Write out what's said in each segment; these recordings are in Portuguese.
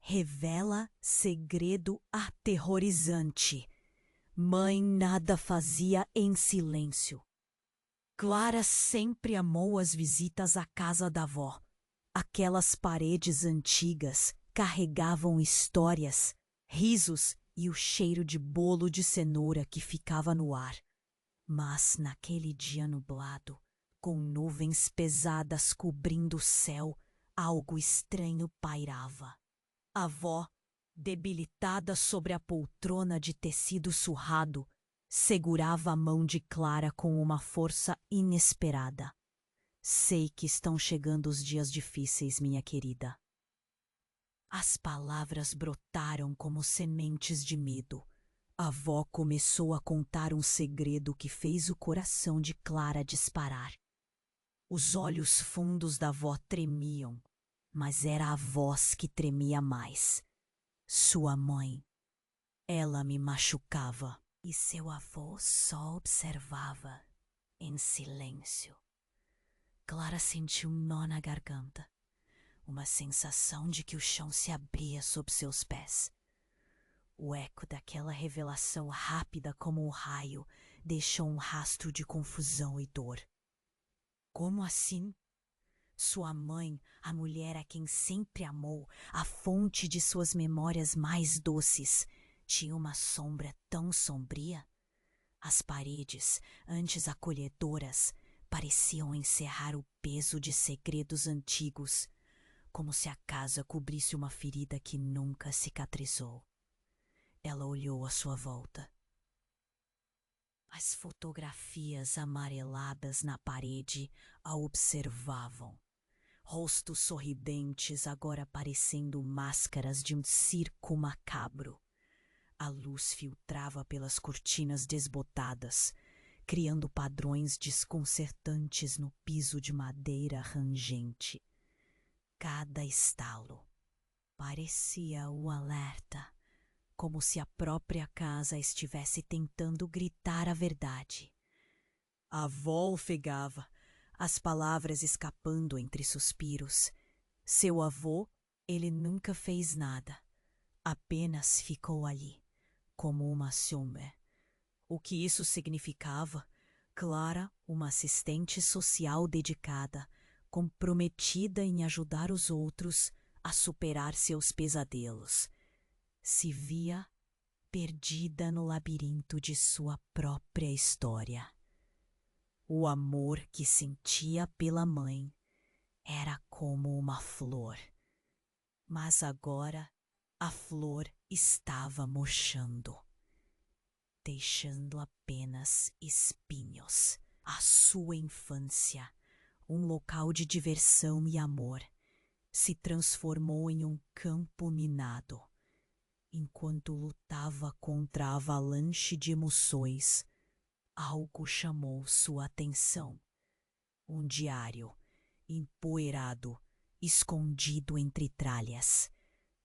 revela segredo aterrorizante. Mãe nada fazia em silêncio. Clara sempre amou as visitas à casa da avó. Aquelas paredes antigas carregavam histórias, risos e o cheiro de bolo de cenoura que ficava no ar. Mas naquele dia nublado, com nuvens pesadas cobrindo o céu, algo estranho pairava. A avó, debilitada sobre a poltrona de tecido surrado, segurava a mão de Clara com uma força inesperada. Sei que estão chegando os dias difíceis, minha querida. As palavras brotaram como sementes de medo. A avó começou a contar um segredo que fez o coração de Clara disparar. Os olhos fundos da avó tremiam, mas era a voz que tremia mais. Sua mãe. Ela me machucava e seu avô só observava, em silêncio. Clara sentiu um nó na garganta, uma sensação de que o chão se abria sob seus pés. O eco daquela revelação rápida como um raio deixou um rastro de confusão e dor. Como assim? Sua mãe, a mulher a quem sempre amou, a fonte de suas memórias mais doces, tinha uma sombra tão sombria? As paredes, antes acolhedoras, pareciam encerrar o peso de segredos antigos, como se a casa cobrisse uma ferida que nunca cicatrizou. Ela olhou à sua volta. As fotografias amareladas na parede a observavam. Rostos sorridentes agora parecendo máscaras de um circo macabro. A luz filtrava pelas cortinas desbotadas, criando padrões desconcertantes no piso de madeira rangente. Cada estalo parecia o alerta, como se a própria casa estivesse tentando gritar a verdade. A avó ofegava, as palavras escapando entre suspiros. Seu avô, ele nunca fez nada, apenas ficou ali, como uma sombra. O que isso significava? Clara, uma assistente social dedicada, comprometida em ajudar os outros a superar seus pesadelos, se via perdida no labirinto de sua própria história. O amor que sentia pela mãe era como uma flor, mas agora a flor estava murchando, deixando apenas espinhos. A sua infância, um local de diversão e amor, se transformou em um campo minado. Enquanto lutava contra a avalanche de emoções, algo chamou sua atenção. Um diário, empoeirado, escondido entre tralhas.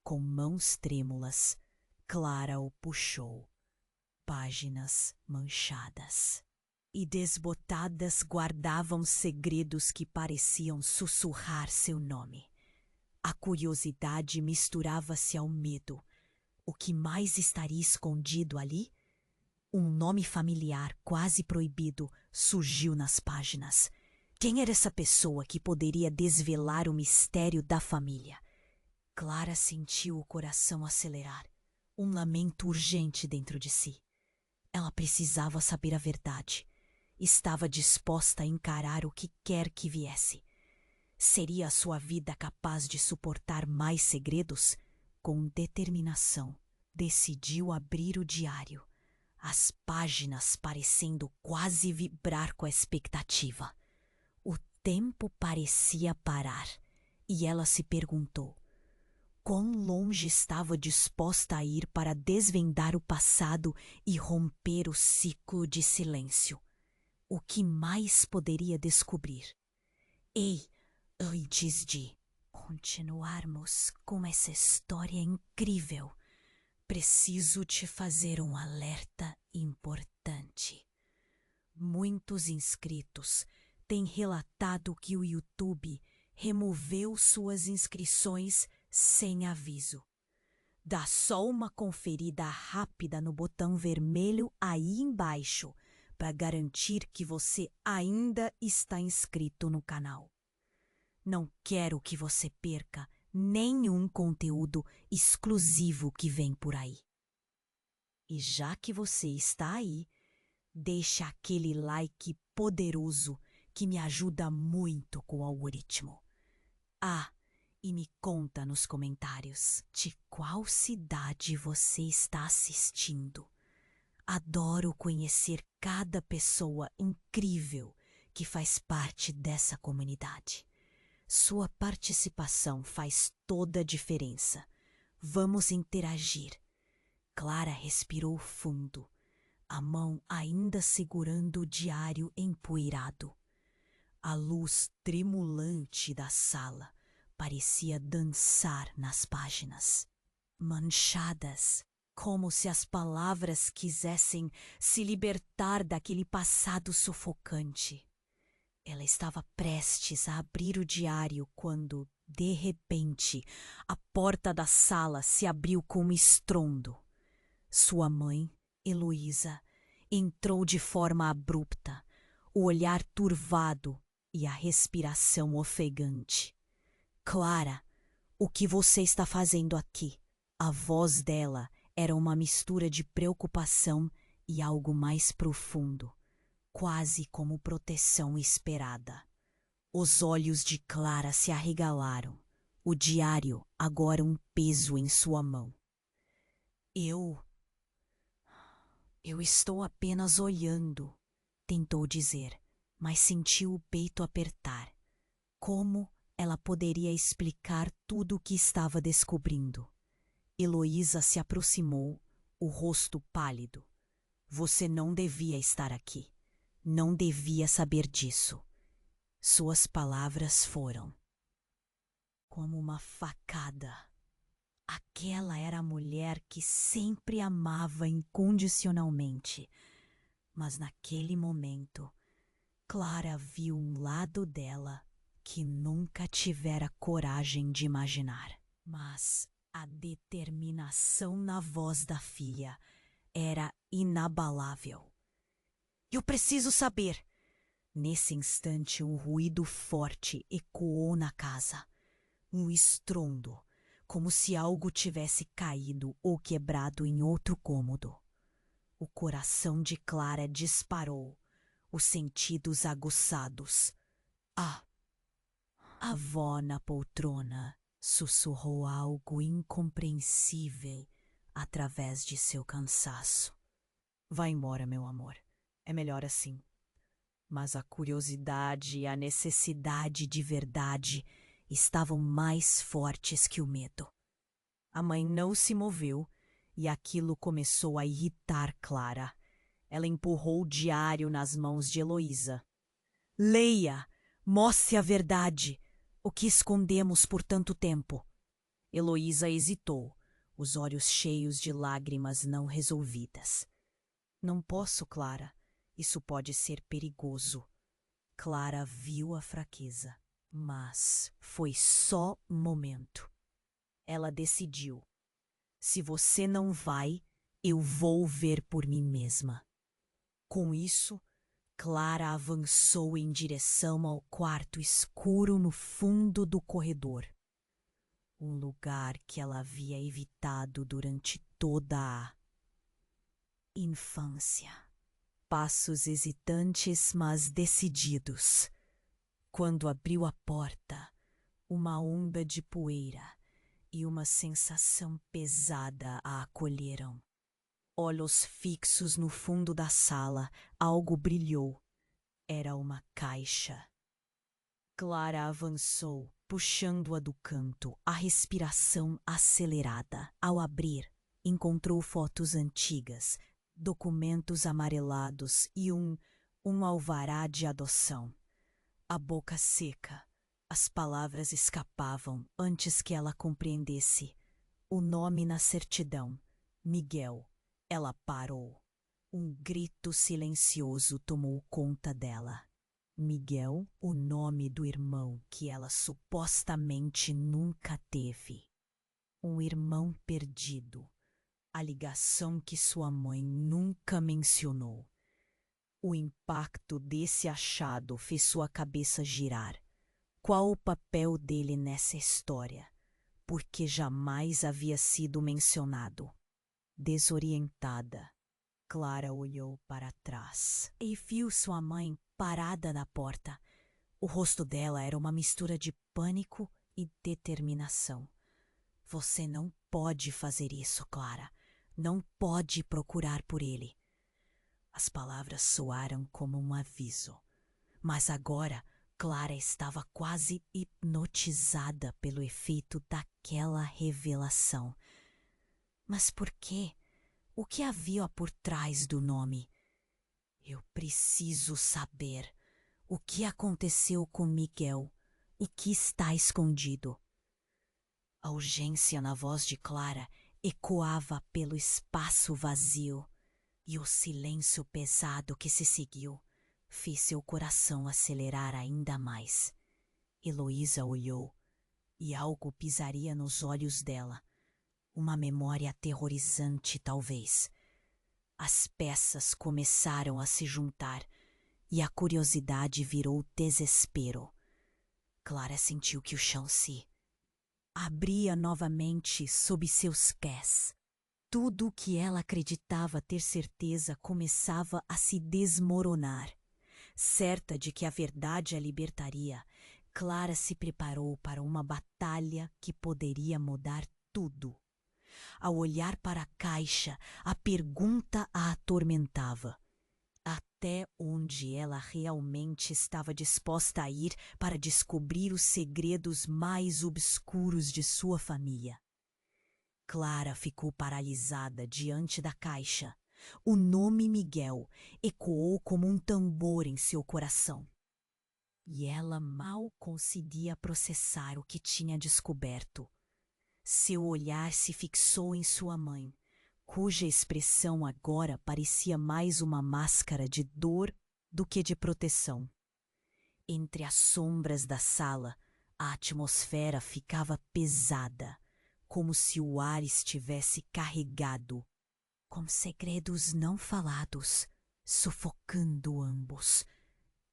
Com mãos trêmulas, Clara o puxou. Páginas manchadas e desbotadas guardavam segredos que pareciam sussurrar seu nome. A curiosidade misturava-se ao medo. O que mais estaria escondido ali? Um nome familiar, quase proibido, surgiu nas páginas. Quem era essa pessoa que poderia desvelar o mistério da família? Clara sentiu o coração acelerar, um lamento urgente dentro de si. Ela precisava saber a verdade. Estava disposta a encarar o que quer que viesse. Seria a sua vida capaz de suportar mais segredos? Com determinação, decidiu abrir o diário, as páginas parecendo quase vibrar com a expectativa. O tempo parecia parar, e ela se perguntou: quão longe estava disposta a ir para desvendar o passado e romper o ciclo de silêncio? O que mais poderia descobrir? Ei, antes de continuarmos com essa história incrível, preciso te fazer um alerta importante. Muitos inscritos têm relatado que o YouTube removeu suas inscrições sem aviso. Dá só uma conferida rápida no botão vermelho aí embaixo para garantir que você ainda está inscrito no canal. Não quero que você perca nenhum conteúdo exclusivo que vem por aí. E já que você está aí, deixa aquele like poderoso que me ajuda muito com o algoritmo. E me conta nos comentários de qual cidade você está assistindo. Adoro conhecer cada pessoa incrível que faz parte dessa comunidade. Sua participação faz toda a diferença. Vamos interagir. Clara respirou fundo, a mão ainda segurando o diário empoeirado. A luz tremulante da sala parecia dançar nas páginas, manchadas, como se as palavras quisessem se libertar daquele passado sufocante. Ela estava prestes a abrir o diário quando, de repente, a porta da sala se abriu com um estrondo. Sua mãe, Heloísa, entrou de forma abrupta, o olhar turvado e a respiração ofegante. Clara, o que você está fazendo aqui? A voz dela era uma mistura de preocupação e algo mais profundo, quase como proteção esperada. Os olhos de Clara se arregalaram, o diário agora um peso em sua mão. Eu estou apenas olhando, tentou dizer, mas sentiu o peito apertar. Como ela poderia explicar tudo o que estava descobrindo? Heloísa se aproximou, o rosto pálido. Você não devia estar aqui. Não devia saber disso. Suas palavras foram como uma facada. Aquela era a mulher que sempre amava incondicionalmente. Mas naquele momento, Clara viu um lado dela que nunca tivera coragem de imaginar. Mas a determinação na voz da filha era inabalável. Eu preciso saber! Nesse instante, um ruído forte ecoou na casa. Um estrondo, como se algo tivesse caído ou quebrado em outro cômodo. O coração de Clara disparou, os sentidos aguçados. A avó na poltrona sussurrou algo incompreensível através de seu cansaço. Vá embora, meu amor. É melhor assim. Mas a curiosidade e a necessidade de verdade estavam mais fortes que o medo. A mãe não se moveu e aquilo começou a irritar Clara. Ela empurrou o diário nas mãos de Heloísa. Leia! Mostre a verdade! O que escondemos por tanto tempo? Heloísa hesitou, os olhos cheios de lágrimas não resolvidas. Não posso, Clara. Isso pode ser perigoso. Clara viu a fraqueza, mas foi só um momento. Ela decidiu. Se você não vai, eu vou ver por mim mesma. Com isso, Clara avançou em direção ao quarto escuro no fundo do corredor. Um lugar que ela havia evitado durante toda a infância. Passos hesitantes, mas decididos. Quando abriu a porta, uma onda de poeira e uma sensação pesada a acolheram. Olhos fixos no fundo da sala, algo brilhou. Era uma caixa. Clara avançou, puxando-a do canto, a respiração acelerada. Ao abrir, encontrou fotos antigas, documentos amarelados e um alvará de adoção. A boca seca, as palavras escapavam antes que ela compreendesse. O nome na certidão, Miguel. Ela parou. Um grito silencioso tomou conta dela. Miguel, o nome do irmão que ela supostamente nunca teve. Um irmão perdido. A ligação que sua mãe nunca mencionou. O impacto desse achado fez sua cabeça girar. Qual o papel dele nessa história? Porque jamais havia sido mencionado. Desorientada, Clara olhou para trás e viu sua mãe parada na porta. O rosto dela era uma mistura de pânico e determinação. Você não pode fazer isso, Clara. Não pode procurar por ele. As palavras soaram como um aviso. Mas agora, Clara estava quase hipnotizada pelo efeito daquela revelação. Mas por quê? O que havia por trás do nome? Eu preciso saber o que aconteceu com Miguel, o que está escondido. A urgência na voz de Clara ecoava pelo espaço vazio, e o silêncio pesado que se seguiu fez seu coração acelerar ainda mais. Heloísa olhou, e algo pisaria nos olhos dela. Uma memória aterrorizante, talvez. As peças começaram a se juntar, e a curiosidade virou desespero. Clara sentiu que o chão se abria novamente sob seus pés. Tudo o que ela acreditava ter certeza começava a se desmoronar. Certa de que a verdade a libertaria, Clara se preparou para uma batalha que poderia mudar tudo. Ao olhar para a caixa, a pergunta a atormentava. Até onde ela realmente estava disposta a ir para descobrir os segredos mais obscuros de sua família? Clara ficou paralisada diante da caixa. O nome Miguel ecoou como um tambor em seu coração. E ela mal conseguia processar o que tinha descoberto. Seu olhar se fixou em sua mãe, cuja expressão agora parecia mais uma máscara de dor do que de proteção. Entre as sombras da sala, a atmosfera ficava pesada, como se o ar estivesse carregado, com segredos não falados, sufocando ambos.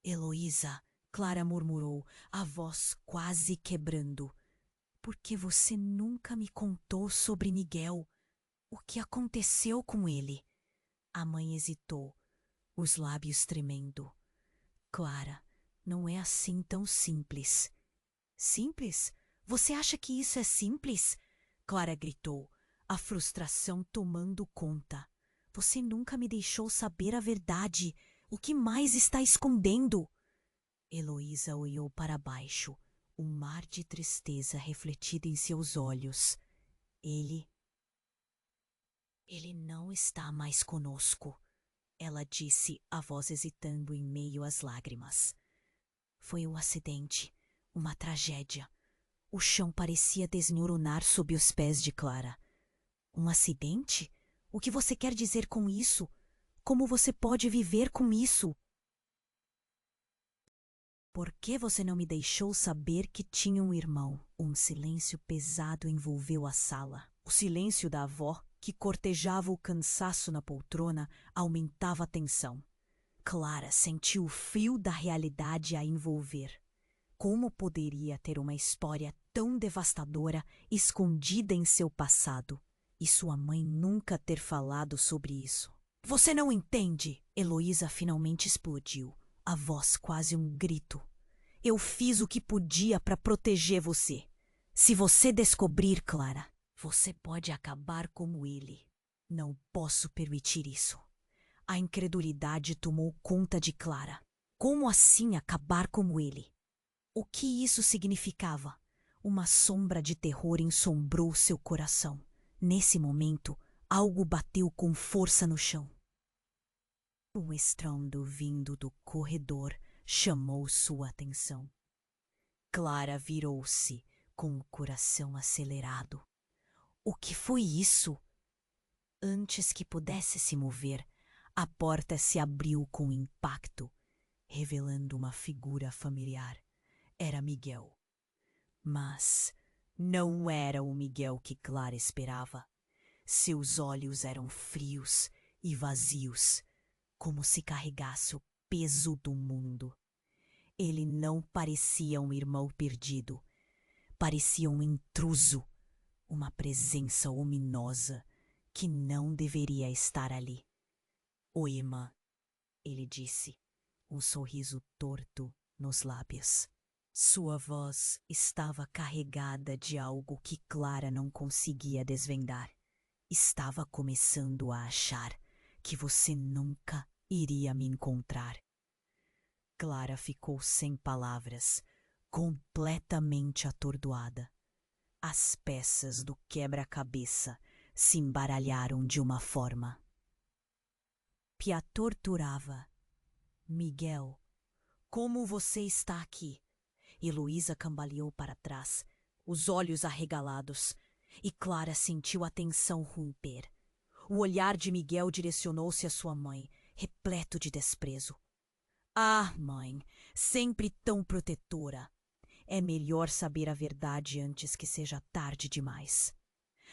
Heloísa, Clara murmurou, a voz quase quebrando. Por que você nunca me contou sobre Miguel? O que aconteceu com ele? A mãe hesitou, os lábios tremendo. Clara, não é assim tão simples. Simples? Você acha que isso é simples? Clara gritou, a frustração tomando conta. Você nunca me deixou saber a verdade. O que mais está escondendo? Heloísa olhou para baixo, um mar de tristeza refletido em seus olhos. Ele não está mais conosco, ela disse, a voz hesitando em meio às lágrimas. Foi um acidente, uma tragédia. O chão parecia desmoronar sob os pés de Clara. Um acidente? O que você quer dizer com isso? Como você pode viver com isso? Por que você não me deixou saber que tinha um irmão? Um silêncio pesado envolveu a sala. O silêncio da avó, que cortejava o cansaço na poltrona, aumentava a tensão. Clara sentiu o frio da realidade a envolver. Como poderia ter uma história tão devastadora escondida em seu passado? E sua mãe nunca ter falado sobre isso. Você não entende! Heloísa finalmente explodiu, a voz quase um grito. Eu fiz o que podia para proteger você. Se você descobrir, Clara, você pode acabar como ele. Não posso permitir isso. A incredulidade tomou conta de Clara. Como assim acabar como ele? O que isso significava? Uma sombra de terror ensombrou seu coração. Nesse momento, algo bateu com força no chão. Um estrondo vindo do corredor chamou sua atenção. Clara virou-se com o coração acelerado. O que foi isso? Antes que pudesse se mover, a porta se abriu com impacto, revelando uma figura familiar. Era Miguel. Mas Não era o Miguel que Clara esperava. Seus olhos eram frios e vazios, como se carregasse o peso do mundo. Ele não parecia um irmão perdido. Parecia um intruso, uma presença ominosa que não deveria estar ali. Oi, irmã, ele disse, um sorriso torto nos lábios. Sua voz estava carregada de algo que Clara não conseguia desvendar. Estava começando a achar que você nunca iria me encontrar. Clara ficou sem palavras, completamente atordoada. As peças do quebra-cabeça se embaralharam de uma forma. Pia torturava. Miguel, como você está aqui? Heloísa cambaleou para trás, os olhos arregalados, e Clara sentiu a tensão romper. O olhar de Miguel direcionou-se à sua mãe, repleto de desprezo. Ah, mãe, sempre tão protetora. É melhor saber a verdade antes que seja tarde demais.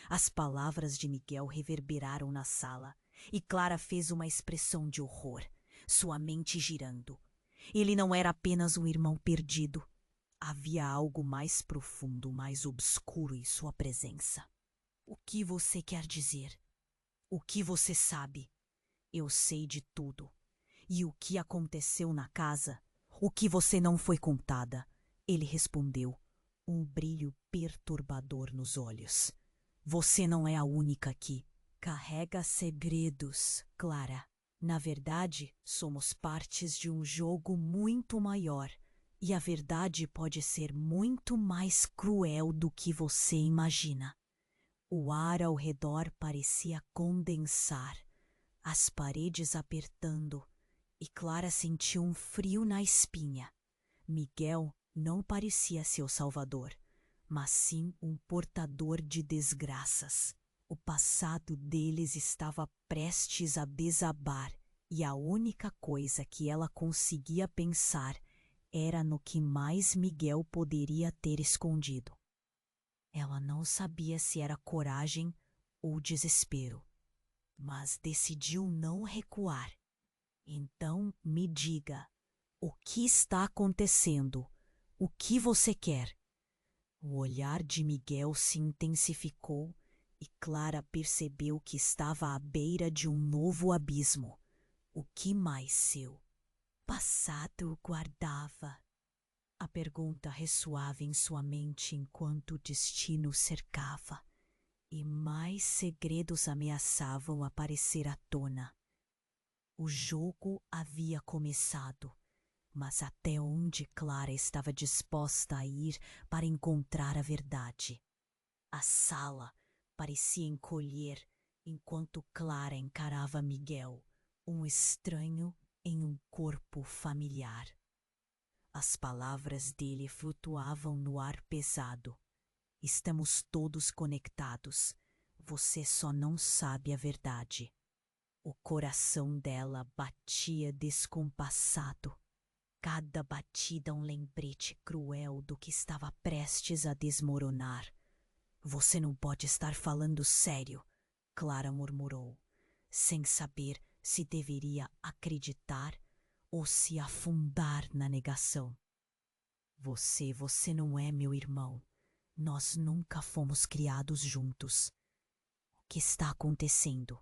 As palavras de Miguel reverberaram na sala, e Clara fez uma expressão de horror, sua mente girando. Ele não era apenas um irmão perdido. Havia algo mais profundo, mais obscuro em sua presença. O que você quer dizer? O que você sabe? Eu sei de tudo. E o que aconteceu na casa? O que você não foi contada? Ele respondeu, um brilho perturbador nos olhos. Você não é a única aqui. Carrega segredos, Clara. Na verdade, somos partes de um jogo muito maior. E a verdade pode ser muito mais cruel do que você imagina. O ar ao redor parecia condensar, as paredes apertando, e Clara sentiu um frio na espinha. Miguel não parecia seu salvador, mas sim um portador de desgraças. O passado deles estava prestes a desabar, e a única coisa que ela conseguia pensar era no que mais Miguel poderia ter escondido. Ela não sabia se era coragem ou desespero, mas decidiu não recuar. Então me diga, o que está acontecendo? O que você quer? O olhar de Miguel se intensificou e Clara percebeu que estava à beira de um novo abismo. O que mais seu passado guardava? A pergunta ressoava em sua mente enquanto o destino cercava, e mais segredos ameaçavam aparecer à tona. O jogo havia começado, mas até onde Clara estava disposta a ir para encontrar a verdade? A sala parecia encolher enquanto Clara encarava Miguel, um estranho em um corpo familiar. As palavras dele flutuavam no ar pesado. Estamos todos conectados. Você só não sabe a verdade. O coração dela batia descompassado. Cada batida um lembrete cruel do que estava prestes a desmoronar. Você não pode estar falando sério, Clara murmurou, sem saber se deveria acreditar ou se afundar na negação. Você não é meu irmão. Nós nunca fomos criados juntos. O que está acontecendo?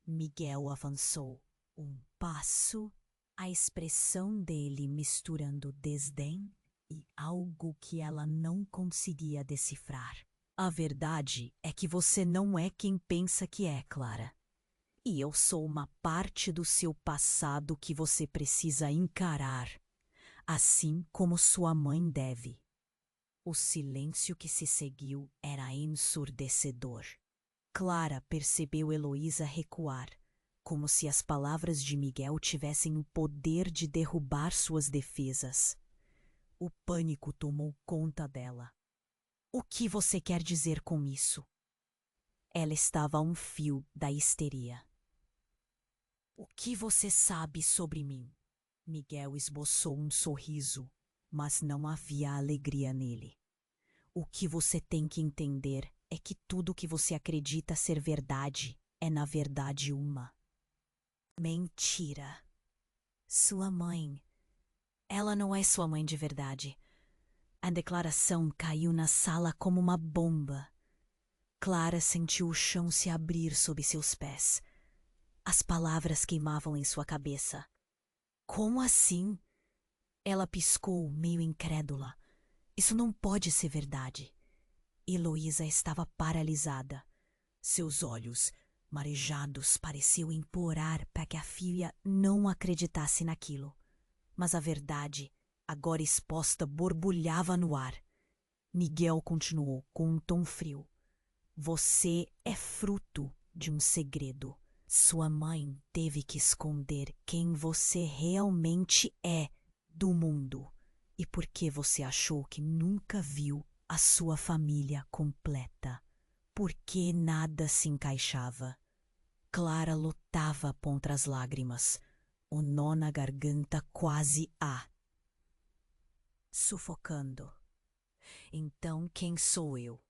Miguel avançou um passo, a expressão dele misturando desdém e algo que ela não conseguia decifrar. A verdade é que você não é quem pensa que é, Clara. E eu sou uma parte do seu passado que você precisa encarar, assim como sua mãe deve. O silêncio que se seguiu era ensurdecedor. Clara percebeu Heloísa recuar, como se as palavras de Miguel tivessem o poder de derrubar suas defesas. O pânico tomou conta dela. O que você quer dizer com isso? Ela estava a um fio da histeria. O que você sabe sobre mim? Miguel esboçou um sorriso, mas não havia alegria nele. O que você tem que entender é que tudo que você acredita ser verdade é, na verdade, uma mentira. Sua mãe. Ela não é sua mãe de verdade. A declaração caiu na sala como uma bomba. Clara sentiu o chão se abrir sob seus pés. As palavras queimavam em sua cabeça. Como assim? Ela piscou, meio incrédula. Isso não pode ser verdade. Heloísa estava paralisada. Seus olhos, marejados, pareciam implorar para que a filha não acreditasse naquilo. Mas a verdade, agora exposta, borbulhava no ar. Miguel continuou com um tom frio. Você é fruto de um segredo. Sua mãe teve que esconder quem você realmente é do mundo. E por que você achou que nunca viu a sua família completa? Porque nada se encaixava. Clara lutava contra as lágrimas. O nó na garganta quase sufocando. Então quem sou eu?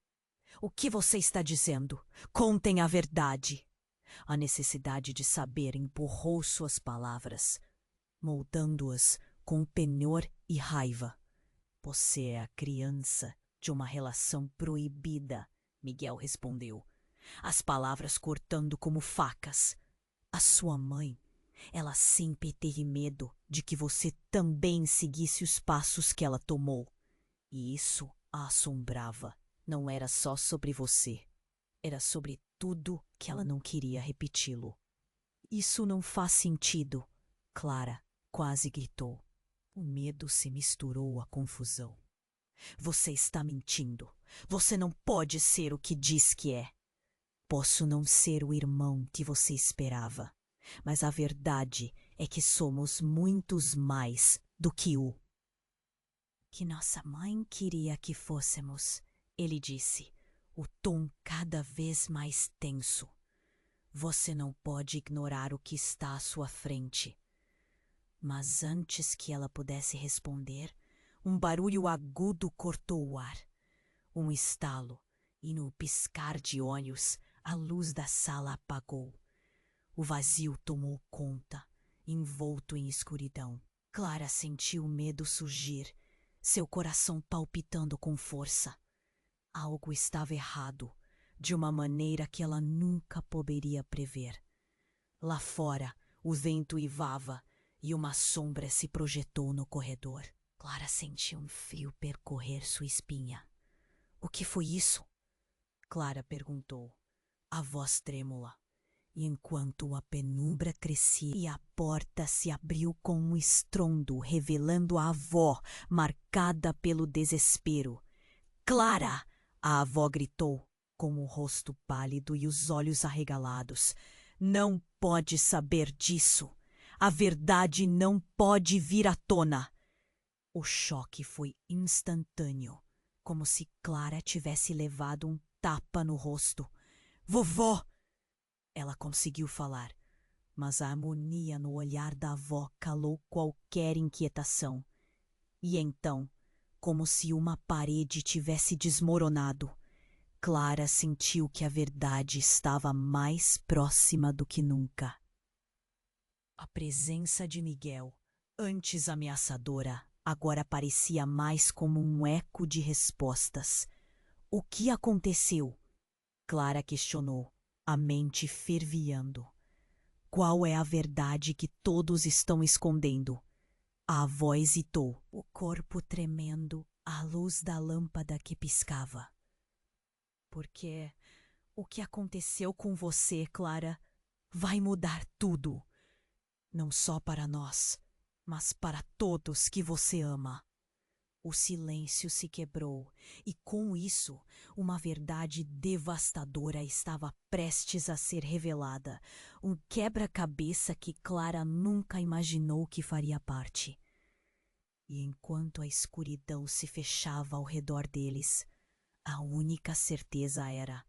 O que você está dizendo? Contem a verdade. A necessidade de saber empurrou suas palavras, moldando-as com penhor e raiva. Você é a criança de uma relação proibida, Miguel respondeu, as palavras cortando como facas. A sua mãe, ela sempre teve medo de que você também seguisse os passos que ela tomou. E isso a assombrava. Não era só sobre você. Era sobre tudo que ela não queria repeti-lo. Isso não faz sentido, Clara quase gritou. O medo se misturou à confusão. Você está mentindo. Você não pode ser o que diz que é. Posso não ser o irmão que você esperava, mas a verdade é que somos muitos mais do que o que nossa mãe queria que fôssemos, ele disse, o tom cada vez mais tenso. Você não pode ignorar o que está à sua frente. Mas antes que ela pudesse responder, um barulho agudo cortou o ar. Um estalo, e no piscar de olhos, a luz da sala apagou. O vazio tomou conta, envolto em escuridão. Clara sentiu o medo surgir, seu coração palpitando com força. Algo estava errado, de uma maneira que ela nunca poderia prever. Lá fora, o vento uivava e uma sombra se projetou no corredor. Clara sentiu um frio percorrer sua espinha. O que foi isso? Clara perguntou, a voz trêmula. E enquanto a penumbra crescia e a porta se abriu com um estrondo, revelando a avó, marcada pelo desespero. Clara! A avó gritou, com o rosto pálido e os olhos arregalados. Não pode saber disso. A verdade não pode vir à tona. O choque foi instantâneo, como se Clara tivesse levado um tapa no rosto. Vovó! Ela conseguiu falar, mas a harmonia no olhar da avó calou qualquer inquietação. E então, como se uma parede tivesse desmoronado, Clara sentiu que a verdade estava mais próxima do que nunca. A presença de Miguel, antes ameaçadora, agora parecia mais como um eco de respostas. O que aconteceu? Clara questionou, a mente fervilhando. Qual é a verdade que todos estão escondendo? A avó hesitou, o corpo tremendo à luz da lâmpada que piscava. Porque o que aconteceu com você, Clara, vai mudar tudo. Não só para nós, mas para todos que você ama. O silêncio se quebrou e, com isso, uma verdade devastadora estava prestes a ser revelada. Um quebra-cabeça que Clara nunca imaginou que faria parte. E enquanto a escuridão se fechava ao redor deles, a única certeza era: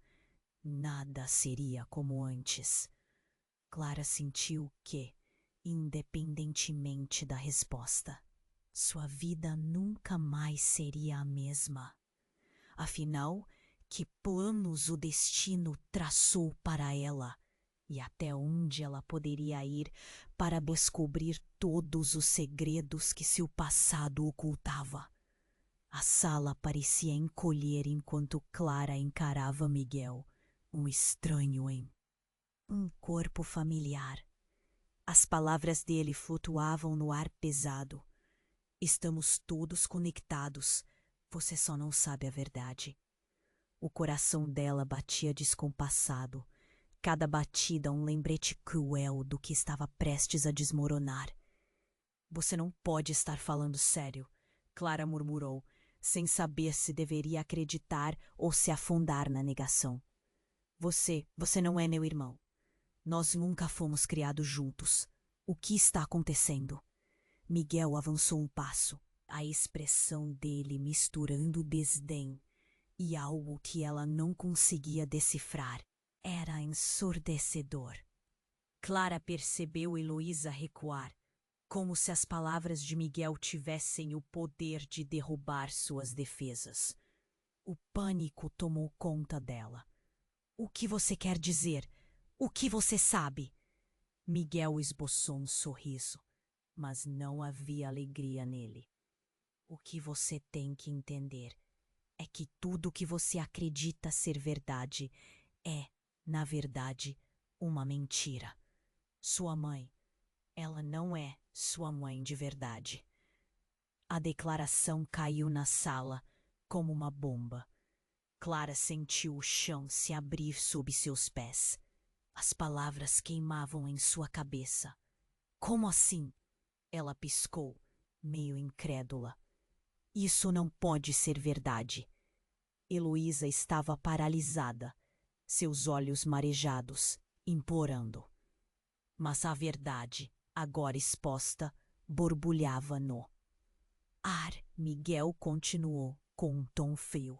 nada seria como antes. Clara sentiu que, independentemente da resposta, sua vida nunca mais seria a mesma. Afinal, que planos o destino traçou para ela e até onde ela poderia ir para descobrir todos os segredos que seu passado ocultava. A sala parecia encolher enquanto Clara encarava Miguel, um estranho em um corpo familiar. As palavras dele flutuavam no ar pesado. Estamos todos conectados. Você só não sabe a verdade. O coração dela batia descompassado. Cada batida um lembrete cruel do que estava prestes a desmoronar. Você não pode estar falando sério, Clara murmurou, sem saber se deveria acreditar ou se afundar na negação. Você não é meu irmão. Nós nunca fomos criados juntos. O que está acontecendo? Miguel avançou um passo, a expressão dele misturando desdém e algo que ela não conseguia decifrar. Era ensurdecedor. Clara percebeu Heloísa recuar, como se as palavras de Miguel tivessem o poder de derrubar suas defesas. O pânico tomou conta dela. O que você quer dizer? O que você sabe? Miguel esboçou um sorriso, mas não havia alegria nele. O que você tem que entender é que tudo o que você acredita ser verdade é, na verdade, uma mentira. Sua mãe, ela não é sua mãe de verdade. A declaração caiu na sala como uma bomba. Clara sentiu o chão se abrir sob seus pés. As palavras queimavam em sua cabeça. Como assim? Ela piscou, meio incrédula. Isso não pode ser verdade. Heloísa estava paralisada, seus olhos marejados, implorando. Mas a verdade, agora exposta, borbulhava no ar. Miguel continuou, com um tom frio.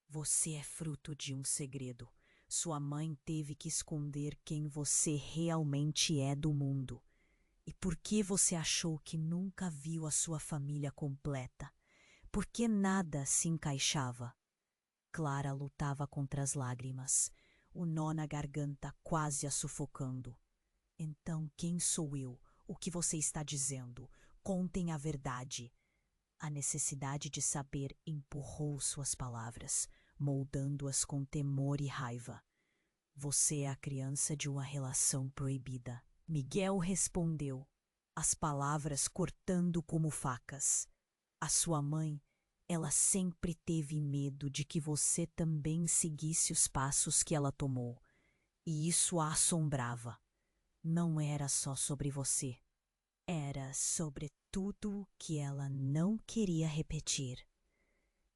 Você é fruto de um segredo. Sua mãe teve que esconder quem você realmente é do mundo. E por que você achou que nunca viu a sua família completa? Por que nada se encaixava? Clara lutava contra as lágrimas, o nó na garganta quase a sufocando. Então quem sou eu? O que você está dizendo? Contem a verdade. A necessidade de saber empurrou suas palavras, moldando-as com temor e raiva. Você é a criança de uma relação proibida. Miguel respondeu, as palavras cortando como facas. A sua mãe, ela sempre teve medo de que você também seguisse os passos que ela tomou, e isso a assombrava. Não era só sobre você. Era sobre tudo que ela não queria repetir.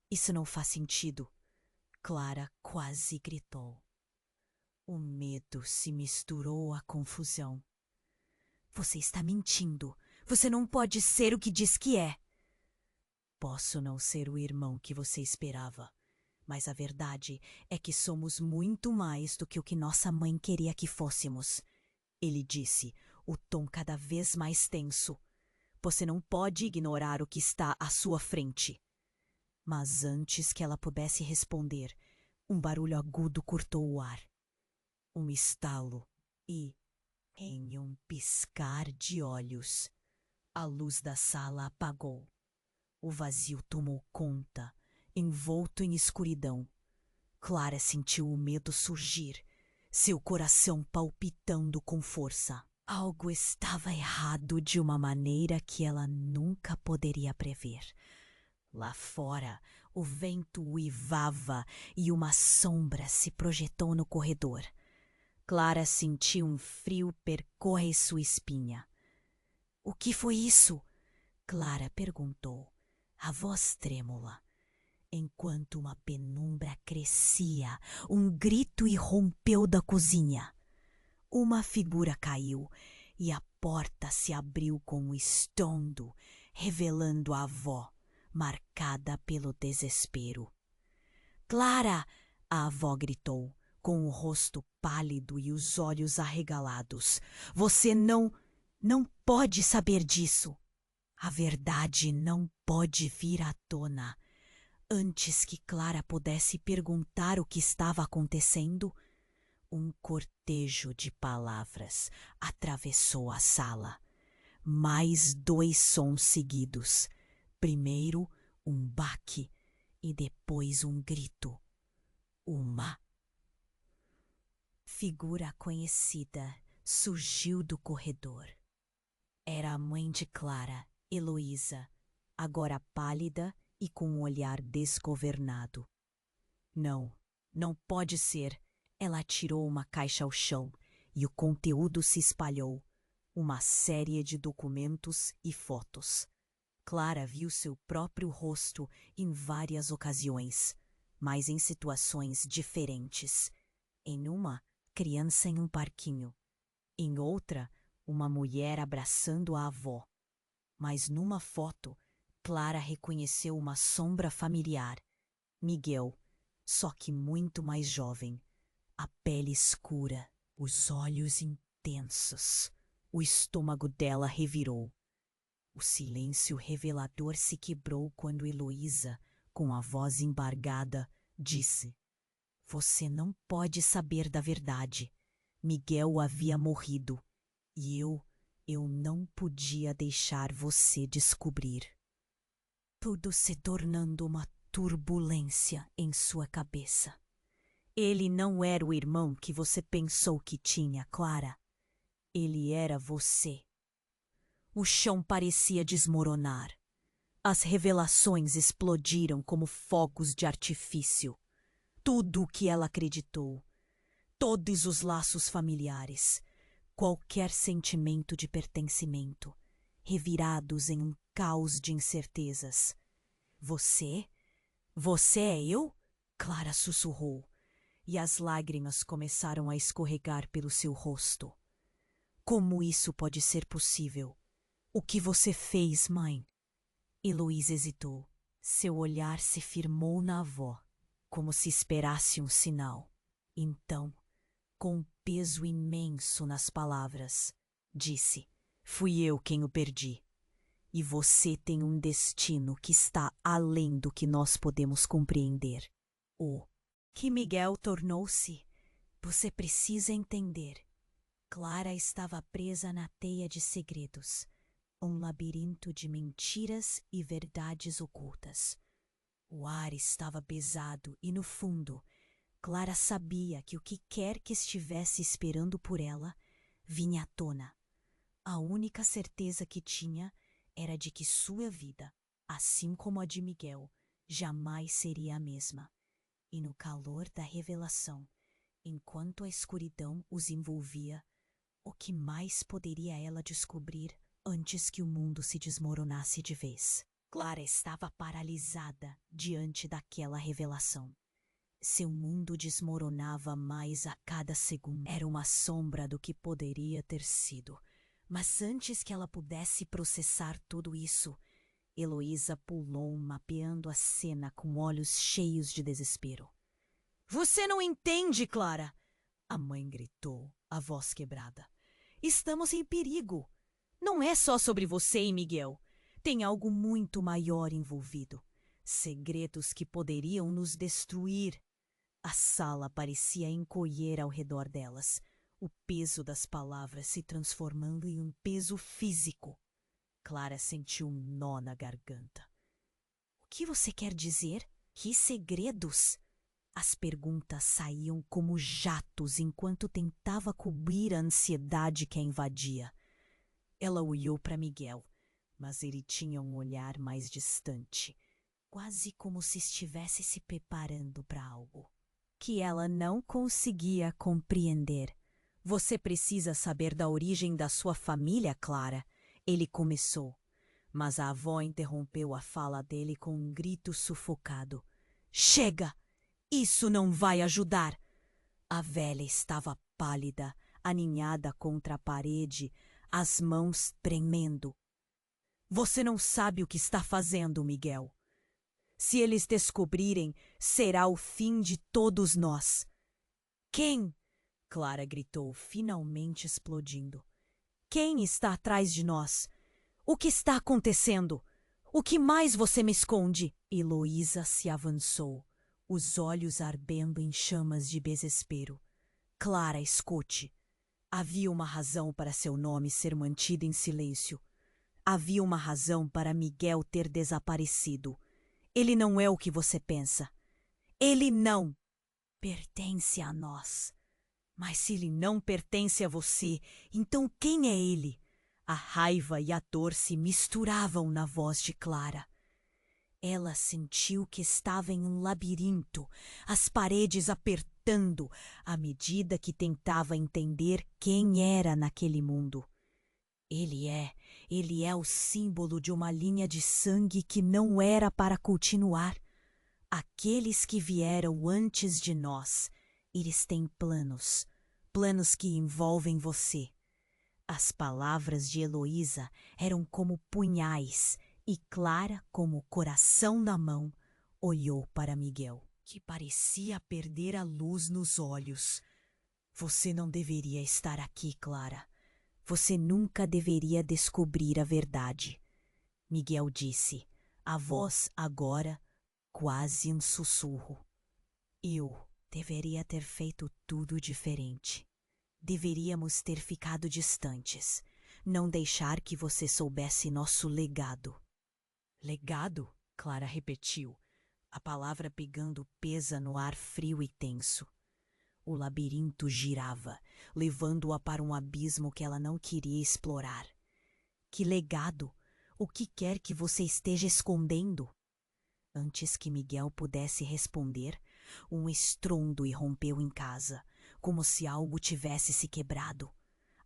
Isso não faz sentido. Clara quase gritou. O medo se misturou à confusão. Você está mentindo. Você não pode ser o que diz que é. Posso não ser o irmão que você esperava, mas a verdade é que somos muito mais do que o que nossa mãe queria que fôssemos. Ele disse, o tom cada vez mais tenso. Você não pode ignorar o que está à sua frente. Mas antes que ela pudesse responder, um barulho agudo cortou o ar. Um estalo e, em um piscar de olhos, a luz da sala apagou. O vazio tomou conta, envolto em escuridão. Clara sentiu o medo surgir, seu coração palpitando com força. Algo estava errado de uma maneira que ela nunca poderia prever. Lá fora, o vento uivava e uma sombra se projetou no corredor. Clara sentiu um frio percorrer sua espinha. — O que foi isso? Clara perguntou, a voz trêmula. Enquanto uma penumbra crescia, um grito irrompeu da cozinha. Uma figura caiu e a porta se abriu com um estrondo, revelando a avó, marcada pelo desespero. — Clara! A avó gritou, com o rosto pálido e os olhos arregalados. — Você não pode saber disso. A verdade não pode vir à tona. Antes que Clara pudesse perguntar o que estava acontecendo, um cortejo de palavras atravessou a sala. Mais 2 sons seguidos. Primeiro, um baque e depois um grito. Uma figura conhecida surgiu do corredor. Era a mãe de Clara, Heloísa, agora pálida e com um olhar desgovernado. Não, não pode ser. Ela atirou uma caixa ao chão e o conteúdo se espalhou. Uma série de documentos e fotos. Clara viu seu próprio rosto em várias ocasiões, mas em situações diferentes. Em uma, criança em um parquinho. Em outra, uma mulher abraçando a avó. Mas numa foto, Clara reconheceu uma sombra familiar. Miguel, só que muito mais jovem. A pele escura, os olhos intensos. O estômago dela revirou. O silêncio revelador se quebrou quando Heloísa, com a voz embargada, disse: Você não pode saber da verdade. Miguel havia morrido. E eu não podia deixar você descobrir. Tudo se tornando uma turbulência em sua cabeça. Ele não era o irmão que você pensou que tinha, Clara. Ele era você. O chão parecia desmoronar. As revelações explodiram como fogos de artifício. Tudo o que ela acreditou, todos os laços familiares, qualquer sentimento de pertencimento, revirados em um caos de incertezas. Você? Você é eu? Clara sussurrou, e as lágrimas começaram a escorregar pelo seu rosto. Como isso pode ser possível? O que você fez, mãe? Heloísa hesitou. Seu olhar se firmou na avó, como se esperasse um sinal. Então, com um peso imenso nas palavras, disse: Fui eu quem o perdi. E você tem um destino que está além do que nós podemos compreender. O que Miguel tornou-se, você precisa entender. Clara estava presa na teia de segredos, um labirinto de mentiras e verdades ocultas. O ar estava pesado e, no fundo, Clara sabia que o que quer que estivesse esperando por ela vinha à tona. A única certeza que tinha era de que sua vida, assim como a de Miguel, jamais seria a mesma. E no calor da revelação, enquanto a escuridão os envolvia, o que mais poderia ela descobrir antes que o mundo se desmoronasse de vez? Clara estava paralisada diante daquela revelação. Seu mundo desmoronava mais a cada segundo. Era uma sombra do que poderia ter sido. Mas antes que ela pudesse processar tudo isso, Heloísa pulou, mapeando a cena com olhos cheios de desespero. Você não entende, Clara! A mãe gritou, a voz quebrada. Estamos em perigo. Não é só sobre você e Miguel. Tem algo muito maior envolvido. Segredos que poderiam nos destruir. A sala parecia encolher ao redor delas, o peso das palavras se transformando em um peso físico. Clara sentiu um nó na garganta. O que você quer dizer? Que segredos? As perguntas saíam como jatos enquanto tentava cobrir a ansiedade que a invadia. Ela olhou para Miguel, mas ele tinha um olhar mais distante, quase como se estivesse se preparando para algo que ela não conseguia compreender. Você precisa saber da origem da sua família, Clara, ele começou, mas a avó interrompeu a fala dele com um grito sufocado. Chega! Isso não vai ajudar! A velha estava pálida, aninhada contra a parede, as mãos tremendo. Você não sabe o que está fazendo, Miguel. Se eles descobrirem, será o fim de todos nós. Quem? Clara gritou, finalmente explodindo. Quem está atrás de nós? O que está acontecendo? O que mais você me esconde? Heloísa se avançou, os olhos ardendo em chamas de desespero. Clara, escute. Havia uma razão para seu nome ser mantido em silêncio. Havia uma razão para Miguel ter desaparecido. Ele não é o que você pensa. Ele não pertence a nós. Mas se ele não pertence a você, então quem é ele? A raiva e a dor se misturavam na voz de Clara. Ela sentiu que estava em um labirinto, as paredes apertando, à medida que tentava entender quem era naquele mundo. Ele é o símbolo de uma linha de sangue que não era para continuar. Aqueles que vieram antes de nós, eles têm planos, planos que envolvem você. As palavras de Heloísa eram como punhais, e Clara, como o coração na mão, olhou para Miguel, que parecia perder a luz nos olhos. Você não deveria estar aqui, Clara. Você nunca deveria descobrir a verdade. Miguel disse, a voz agora quase um sussurro. Eu deveria ter feito tudo diferente. Deveríamos ter ficado distantes. Não deixar que você soubesse nosso legado. Legado? Clara repetiu, a palavra pegando pesa no ar frio e tenso. O labirinto girava, levando-a para um abismo que ela não queria explorar. Que legado? O que quer que você esteja escondendo? Antes que Miguel pudesse responder, um estrondo irrompeu em casa, como se algo tivesse se quebrado.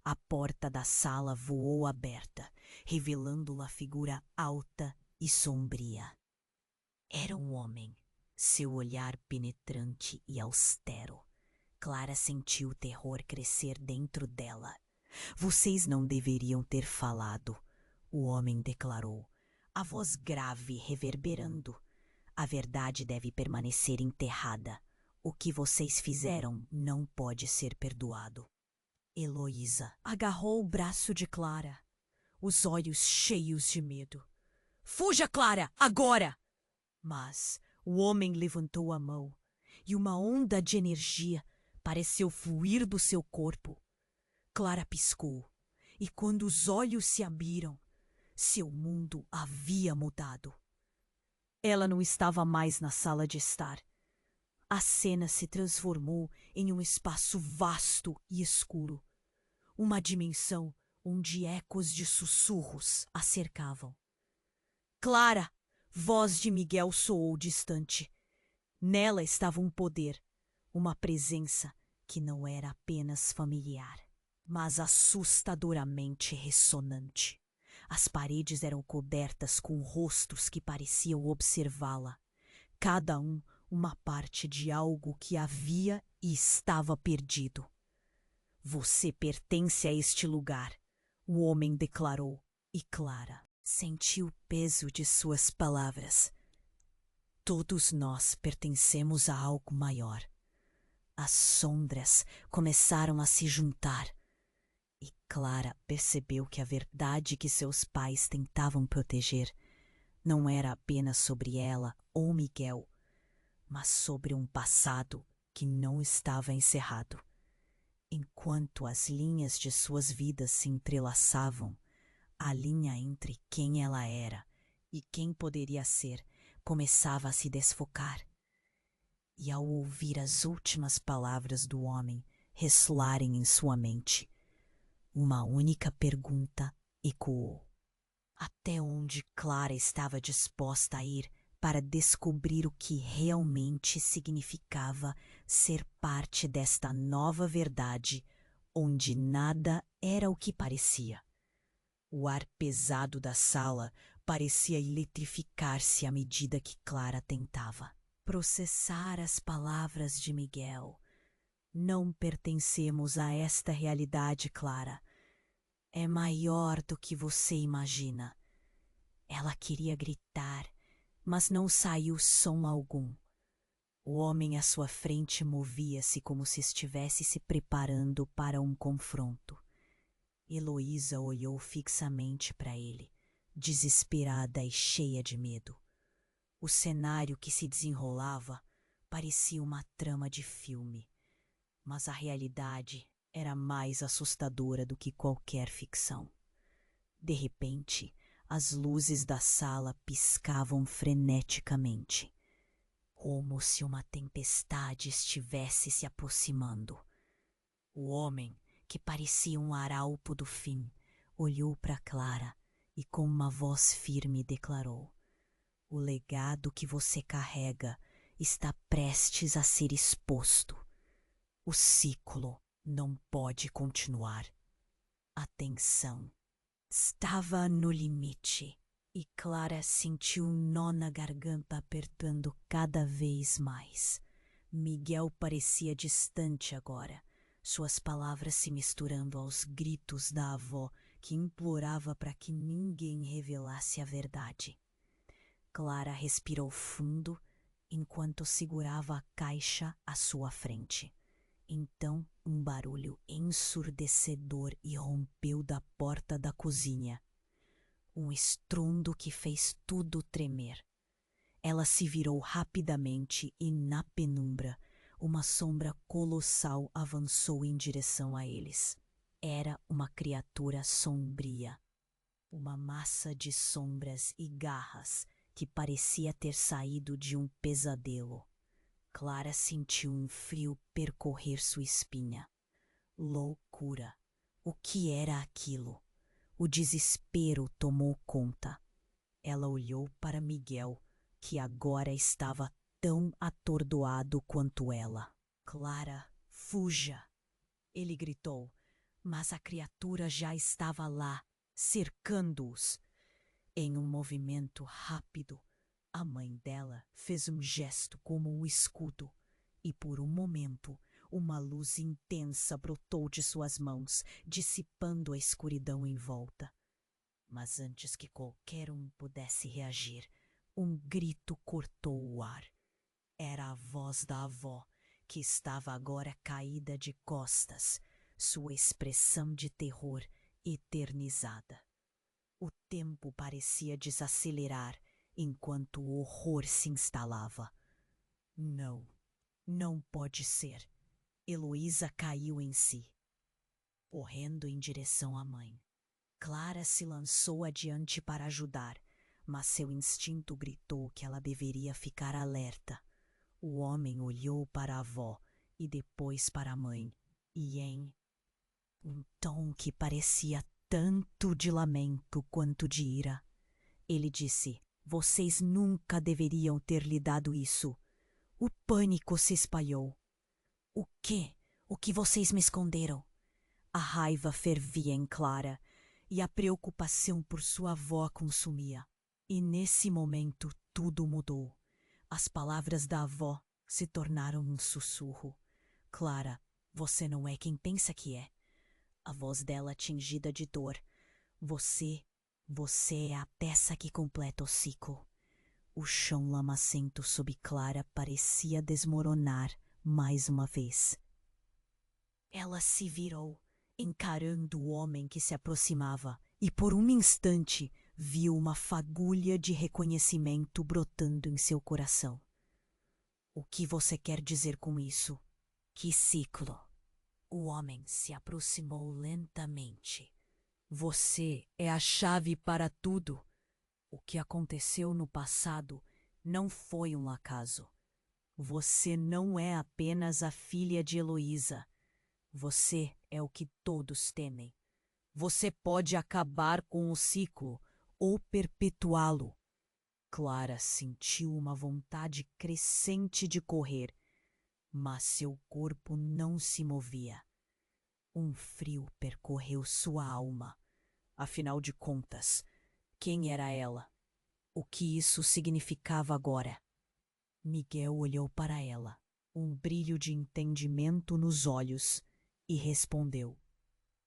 A porta da sala voou aberta, revelando a figura alta e sombria. Era um homem, seu olhar penetrante e austero. Clara sentiu o terror crescer dentro dela. Vocês não deveriam ter falado, o homem declarou, a voz grave reverberando. A verdade deve permanecer enterrada. O que vocês fizeram não pode ser perdoado. Heloísa agarrou o braço de Clara, os olhos cheios de medo. Fuja, Clara, agora! Mas o homem levantou a mão e uma onda de energia pareceu fluir do seu corpo. Clara piscou e quando os olhos se abriram, seu mundo havia mudado. Ela não estava mais na sala de estar. A cena se transformou em um espaço vasto e escuro. Uma dimensão onde ecos de sussurros a cercavam. Clara! Voz de Miguel soou distante. Nela estava um poder, uma presença que não era apenas familiar, mas assustadoramente ressonante. As paredes eram cobertas com rostos que pareciam observá-la, cada um uma parte de algo que havia e estava perdido. Você pertence a este lugar, o homem declarou, e Clara sentiu o peso de suas palavras. Todos nós pertencemos a algo maior. As sombras começaram a se juntar, e Clara percebeu que a verdade que seus pais tentavam proteger não era apenas sobre ela ou Miguel, mas sobre um passado que não estava encerrado. Enquanto as linhas de suas vidas se entrelaçavam, a linha entre quem ela era e quem poderia ser começava a se desfocar. E ao ouvir as últimas palavras do homem ressoarem em sua mente, uma única pergunta ecoou. Até onde Clara estava disposta a ir para descobrir o que realmente significava ser parte desta nova verdade, onde nada era o que parecia. O ar pesado da sala parecia eletrificar-se à medida que Clara tentava processar as palavras de Miguel. Não pertencemos a esta realidade, Clara. É maior do que você imagina. Ela queria gritar, mas não saiu som algum. O homem à sua frente movia-se como se estivesse se preparando para um confronto. Heloísa olhou fixamente para ele, desesperada e cheia de medo. O cenário que se desenrolava parecia uma trama de filme, mas a realidade era mais assustadora do que qualquer ficção. De repente, as luzes da sala piscavam freneticamente, como se uma tempestade estivesse se aproximando. O homem, que parecia um araupo do fim, olhou para Clara e com uma voz firme declarou: "O legado que você carrega está prestes a ser exposto. O ciclo não pode continuar." A tensão estava no limite e Clara sentiu um nó na garganta apertando cada vez mais. Miguel parecia distante agora, suas palavras se misturando aos gritos da avó que implorava para que ninguém revelasse a verdade. Clara respirou fundo enquanto segurava a caixa à sua frente. Então, um barulho ensurdecedor irrompeu da porta da cozinha. Um estrondo que fez tudo tremer. Ela se virou rapidamente e, na penumbra, uma sombra colossal avançou em direção a eles. Era uma criatura sombria. Uma massa de sombras e garras que parecia ter saído de um pesadelo. Clara sentiu um frio percorrer sua espinha. Loucura! O que era aquilo? O desespero tomou conta. Ela olhou para Miguel, que agora estava tão atordoado quanto ela. "Clara, fuja!" ele gritou, mas a criatura já estava lá, cercando-os. Em um movimento rápido, a mãe dela fez um gesto como um escudo, e por um momento uma luz intensa brotou de suas mãos, dissipando a escuridão em volta. Mas antes que qualquer um pudesse reagir, um grito cortou o ar. Era a voz da avó, que estava agora caída de costas, sua expressão de terror eternizada. O tempo parecia desacelerar enquanto o horror se instalava. Não, não pode ser. Heloísa caiu em si, correndo em direção à mãe. Clara se lançou adiante para ajudar, mas seu instinto gritou que ela deveria ficar alerta. O homem olhou para a avó e depois para a mãe, e em um tom que parecia tanto de lamento quanto de ira, ele disse: "Vocês nunca deveriam ter lhe dado isso." O pânico se espalhou. "O quê? O que vocês me esconderam?" A raiva fervia em Clara e a preocupação por sua avó a consumia. E nesse momento tudo mudou. As palavras da avó se tornaram um sussurro. "Clara, você não é quem pensa que é." A voz dela tingida de dor. Você é a peça que completa o ciclo." O chão lamacento sob Clara parecia desmoronar mais uma vez. Ela se virou, encarando o homem que se aproximava, e por um instante viu uma fagulha de reconhecimento brotando em seu coração. "O que você quer dizer com isso? Que ciclo?" O homem se aproximou lentamente. "Você é a chave para tudo. O que aconteceu no passado não foi um acaso. Você não é apenas a filha de Heloísa. Você é o que todos temem. Você pode acabar com o ciclo ou perpetuá-lo." Clara sentiu uma vontade crescente de correr, mas seu corpo não se movia. Um frio percorreu sua alma. Afinal de contas, quem era ela? O que isso significava agora? Miguel olhou para ela, um brilho de entendimento nos olhos, e respondeu: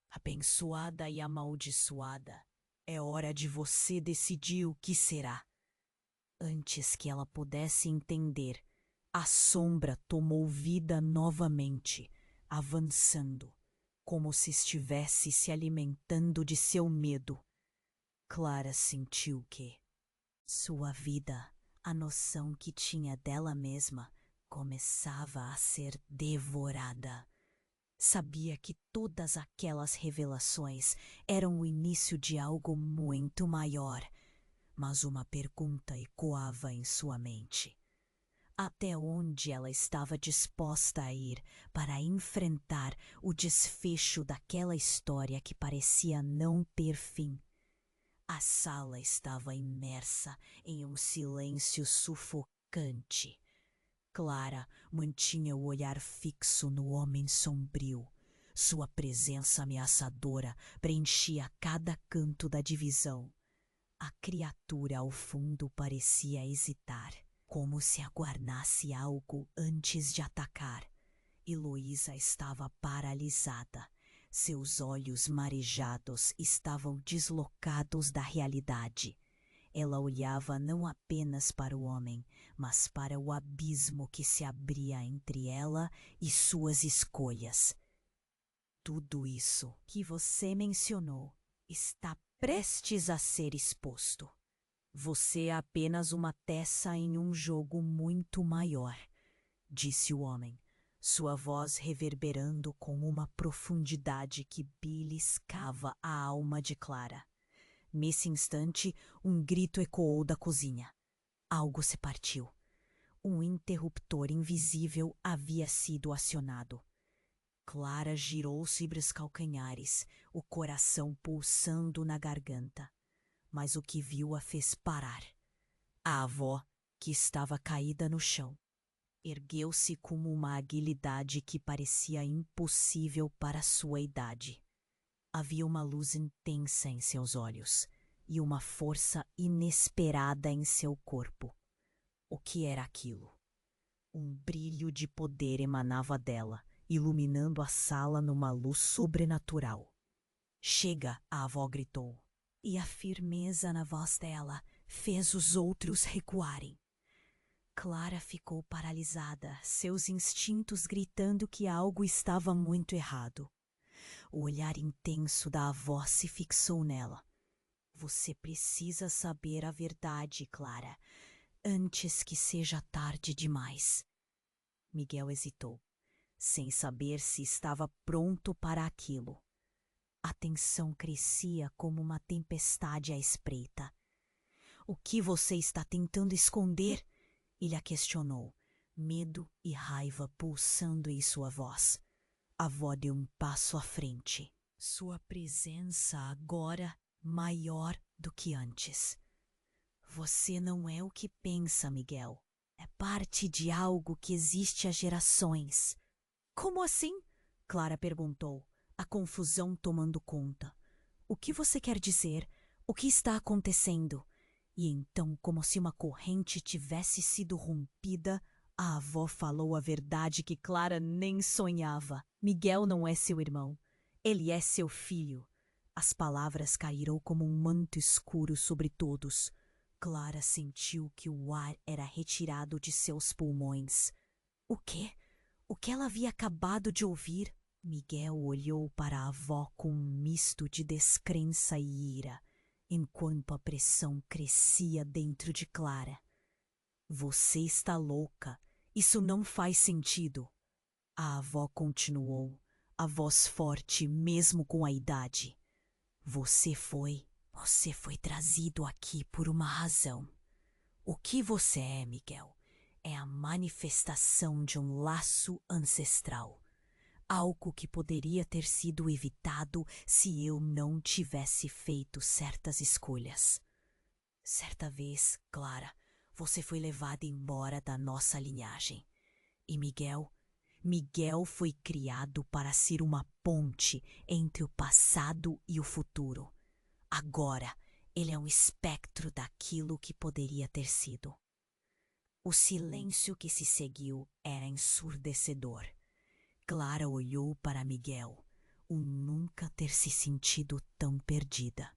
"Abençoada e amaldiçoada, é hora de você decidir o que será." Antes que ela pudesse entender, a sombra tomou vida novamente, avançando, como se estivesse se alimentando de seu medo. Clara sentiu que sua vida, a noção que tinha dela mesma, começava a ser devorada. Sabia que todas aquelas revelações eram o início de algo muito maior, mas uma pergunta ecoava em sua mente. Até onde ela estava disposta a ir para enfrentar o desfecho daquela história que parecia não ter fim? A sala estava imersa em um silêncio sufocante. Clara mantinha o olhar fixo no homem sombrio. Sua presença ameaçadora preenchia cada canto da divisão. A criatura ao fundo parecia hesitar, como se aguardasse algo antes de atacar. Heloísa estava paralisada. Seus olhos marejados estavam deslocados da realidade. Ela olhava não apenas para o homem, mas para o abismo que se abria entre ela e suas escolhas. Tudo isso que você mencionou está prestes a ser exposto. Você é apenas uma peça em um jogo muito maior, disse o homem, sua voz reverberando com uma profundidade que beliscava a alma de Clara. Nesse instante, um grito ecoou da cozinha. Algo se partiu. Um interruptor invisível havia sido acionado. Clara girou sobre os calcanhares, o coração pulsando na garganta. Mas o que viu a fez parar. A avó, que estava caída no chão, ergueu-se com uma agilidade que parecia impossível para sua idade. Havia uma luz intensa em seus olhos e uma força inesperada em seu corpo. O que era aquilo? Um brilho de poder emanava dela, iluminando a sala numa luz sobrenatural. Chega, a avó gritou, e a firmeza na voz dela fez os outros recuarem. Clara ficou paralisada, seus instintos gritando que algo estava muito errado. O olhar intenso da avó se fixou nela. Você precisa saber a verdade, Clara, antes que seja tarde demais. Miguel hesitou, sem saber se estava pronto para aquilo. A tensão crescia como uma tempestade à espreita. O que você está tentando esconder? Ele a questionou, medo e raiva pulsando em sua voz. A avó deu um passo à frente. Sua presença agora maior do que antes. Você não é o que pensa, Miguel. É parte de algo que existe há gerações. Como assim? Clara perguntou, a confusão tomando conta. O que você quer dizer? O que está acontecendo? E então, como se uma corrente tivesse sido rompida, a avó falou a verdade que Clara nem sonhava. Miguel não é seu irmão. Ele é seu filho. As palavras caíram como um manto escuro sobre todos. Clara sentiu que o ar era retirado de seus pulmões. O quê? O que ela havia acabado de ouvir? Miguel olhou para a avó com um misto de descrença e ira, enquanto a pressão crescia dentro de Clara. Você está louca. Isso não faz sentido. A avó continuou, a voz forte mesmo com a idade. Você foi trazido aqui por uma razão. O que você é, Miguel, é a manifestação de um laço ancestral. Algo que poderia ter sido evitado se eu não tivesse feito certas escolhas. Certa vez, Clara, você foi levada embora da nossa linhagem. E Miguel foi criado para ser uma ponte entre o passado e o futuro. Agora, ele é um espectro daquilo que poderia ter sido. O silêncio que se seguiu era ensurdecedor. Clara olhou para Miguel, o nunca ter se sentido tão perdida.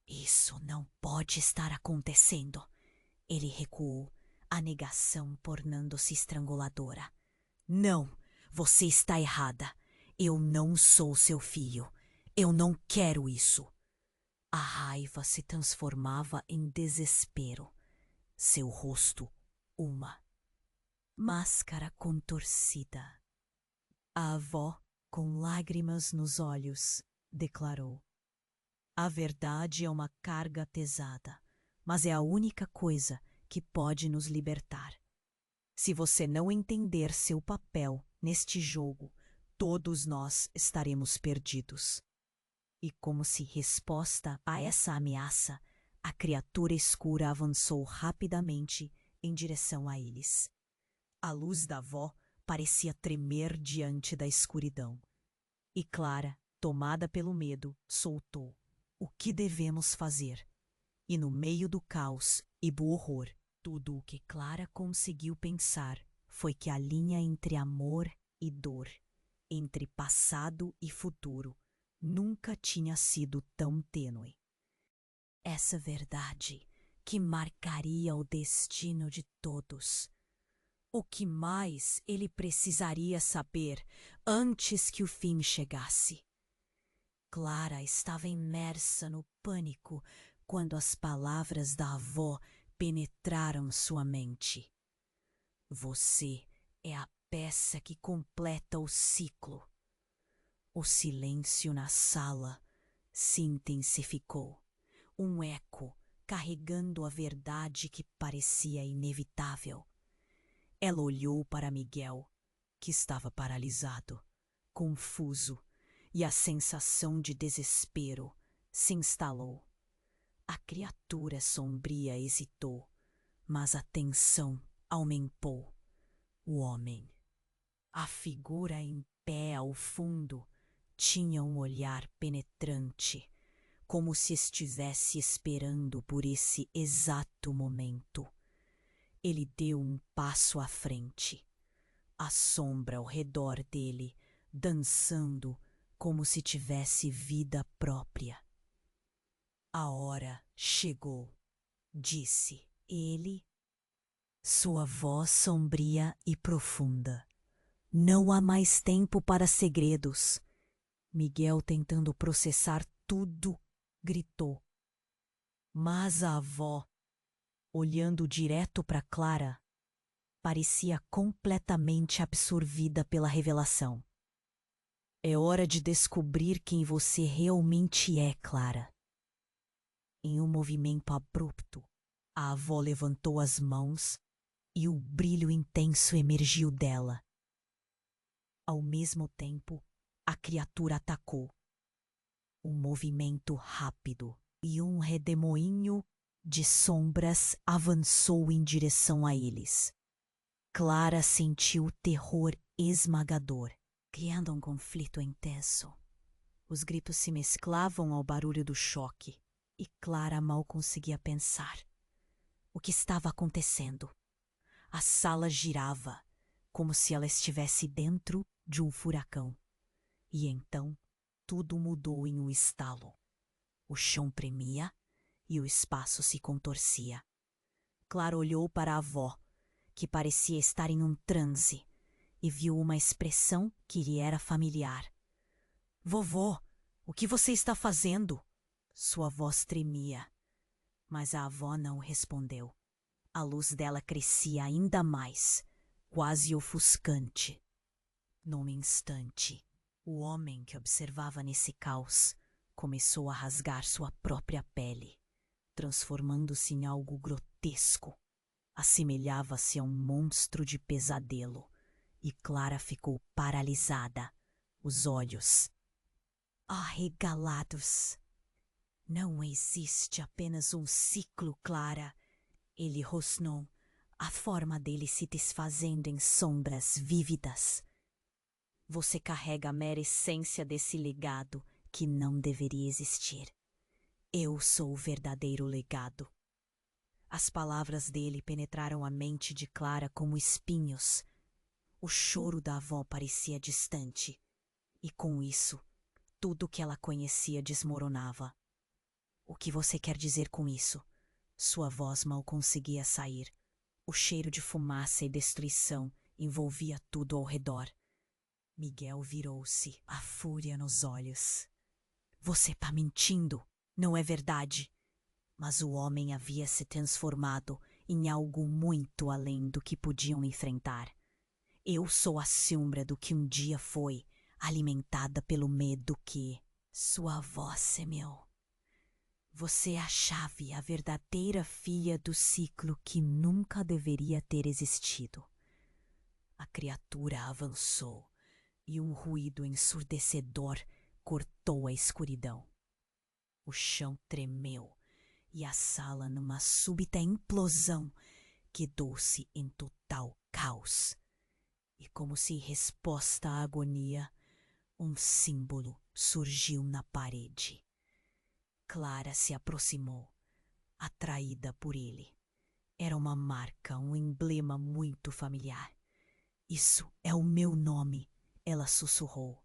Isso não pode estar acontecendo. Ele recuou, a negação tornando-se estranguladora. Não, você está errada. Eu não sou seu filho. Eu não quero isso. A raiva se transformava em desespero. Seu rosto, uma máscara contorcida. A avó, com lágrimas nos olhos, declarou: "A verdade é uma carga pesada, mas é a única coisa que pode nos libertar. Se você não entender seu papel neste jogo, todos nós estaremos perdidos." E como se resposta a essa ameaça, a criatura escura avançou rapidamente em direção a eles. A luz da avó parecia tremer diante da escuridão. E Clara, tomada pelo medo, soltou: "O que devemos fazer?" E no meio do caos e do horror, tudo o que Clara conseguiu pensar foi que a linha entre amor e dor, entre passado e futuro, nunca tinha sido tão tênue. Essa verdade que marcaria o destino de todos. O que mais ele precisaria saber antes que o fim chegasse? Clara estava imersa no pânico quando as palavras da avó penetraram sua mente. Você é a peça que completa o ciclo. O silêncio na sala se intensificou, um eco carregando a verdade que parecia inevitável. Ela olhou para Miguel, que estava paralisado, confuso, e a sensação de desespero se instalou. A criatura sombria hesitou, mas a tensão aumentou. O homem, a figura em pé ao fundo, tinha um olhar penetrante, como se estivesse esperando por esse exato momento. Ele deu um passo à frente, a sombra ao redor dele, dançando como se tivesse vida própria. "A hora chegou", disse ele, sua voz sombria e profunda. "Não há mais tempo para segredos." Miguel, tentando processar tudo, gritou. Mas a avó, olhando direto para Clara, parecia completamente absorvida pela revelação. "É hora de descobrir quem você realmente é, Clara." Em um movimento abrupto, a avó levantou as mãos e o brilho intenso emergiu dela. Ao mesmo tempo, a criatura atacou. Um movimento rápido e um redemoinho de sombras avançou em direção a eles. Clara sentiu o terror esmagador, criando um conflito intenso. Os gritos se mesclavam ao barulho do choque, e Clara mal conseguia pensar. O que estava acontecendo? A sala girava, como se ela estivesse dentro de um furacão. E então, tudo mudou em um estalo. O chão tremia e o espaço se contorcia. Clara olhou para a avó, que parecia estar em um transe, e viu uma expressão que lhe era familiar. "Vovó, o que você está fazendo?" Sua voz tremia, mas a avó não respondeu. A luz dela crescia ainda mais, quase ofuscante. Num instante, o homem que observava nesse caos começou a rasgar sua própria pele, transformando-se em algo grotesco. Assemelhava-se a um monstro de pesadelo, e Clara ficou paralisada, os olhos arregalados. "Não existe apenas um ciclo, Clara." Ele rosnou, a forma dele se desfazendo em sombras vívidas. "Você carrega a mera essência desse legado que não deveria existir. Eu sou o verdadeiro legado." As palavras dele penetraram a mente de Clara como espinhos. O choro da avó parecia distante, e com isso, tudo que ela conhecia desmoronava. "O que você quer dizer com isso?" Sua voz mal conseguia sair. O cheiro de fumaça e destruição envolvia tudo ao redor. Miguel virou-se, a fúria nos olhos. "Você está mentindo!" Não é verdade. Mas o homem havia se transformado em algo muito além do que podiam enfrentar. Eu sou a sombra do que um dia foi, alimentada pelo medo que sua avó semeou. Você é a chave, a verdadeira filha do ciclo que nunca deveria ter existido. A criatura avançou e um ruído ensurdecedor cortou a escuridão. O chão tremeu e a sala, numa súbita implosão, quedou-se em total caos. E como se em resposta à agonia, um símbolo surgiu na parede. Clara se aproximou, atraída por ele. Era uma marca, um emblema muito familiar. Isso é o meu nome, ela sussurrou,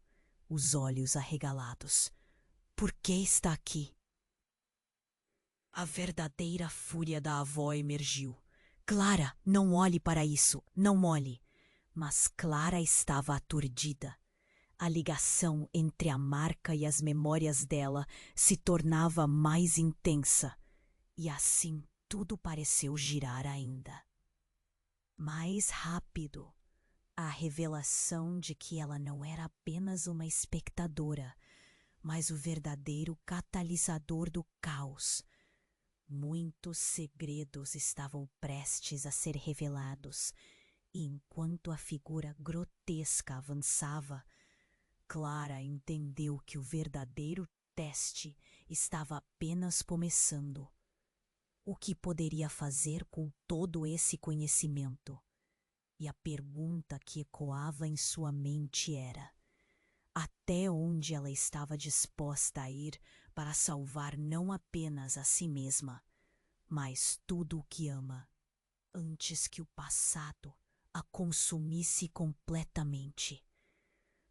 os olhos arregalados. Por que está aqui? A verdadeira fúria da avó emergiu. Clara, não olhe para isso, não olhe. Mas Clara estava aturdida. A ligação entre a marca e as memórias dela se tornava mais intensa, e assim tudo pareceu girar ainda. Mais rápido, a revelação de que ela não era apenas uma espectadora, mas o verdadeiro catalisador do caos. Muitos segredos estavam prestes a ser revelados, e enquanto a figura grotesca avançava, Clara entendeu que o verdadeiro teste estava apenas começando. O que poderia fazer com todo esse conhecimento? E a pergunta que ecoava em sua mente era: até onde ela estava disposta a ir para salvar não apenas a si mesma, mas tudo o que ama, antes que o passado a consumisse completamente?